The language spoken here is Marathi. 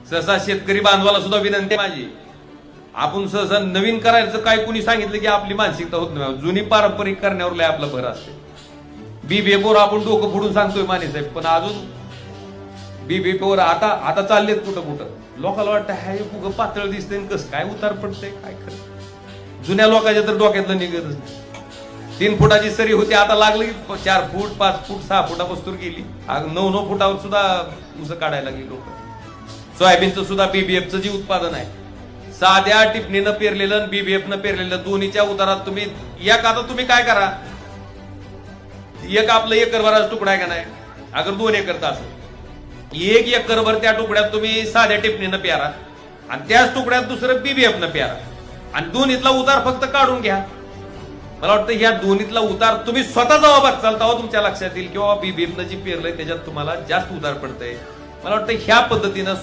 सहसा शेतकरी बांधवाला सुद्धा विनंती आहे माझी, आपण सहसा नवीन करायचं काय कुणी सांगितलं की आपली मानसिकता होत नाही, जुनी पारंपरिक करण्यावर लय आपला भर असते. बीबीएफवर आपण डोकं फोडून सांगतोय माने साहेब, पण अजून बीबीएफवर आता चाललेत कुठं कुठं. लोकांना वाटतं हाय उगं पातळ दिसतंय, कसं काय उतार पडतंय काय खरं. जुन्या लोकांच्या तर डोक्यातलं निघतच नाही. 3 फुटाची सरी होती, आता लागली 4 फूट 5 फूट 6 फुटापासून गेली. 9 फुटावर सुद्धा ऊस काढायला लागली लोक. सोयाबीनचं सुद्धा बीबीएफचं जे उत्पादन आहे, साध्या टिपणीनं पेरलेलं बीबीएफनं पेरलेलं दोन्हीच्या उतारात तुम्ही आता तुम्ही काय करा, एक आपलं एकरभराचा तुकडा आहे का नाही, अगर 2 एकरचा असेल 1 एकरभर त्या तुकड्यात तुम्ही साध्या टिपणीनं प्यारा आणि त्याच तुकड्यात दुसरं बीबीएफनं प्यारा आणि दोन्हीतला उतार फक्त काढून घ्या. मला वाटतं ह्या दोन्हीतला उतार तुम्ही स्वतः जेव्हा बघचाल तेव्हा तुमच्या लक्षात येईल किंवा बीबीएफनं जी पेरलंय त्याच्यात तुम्हाला जास्त उतार पडतंय. मला वाटतं ह्या पद्धतीनं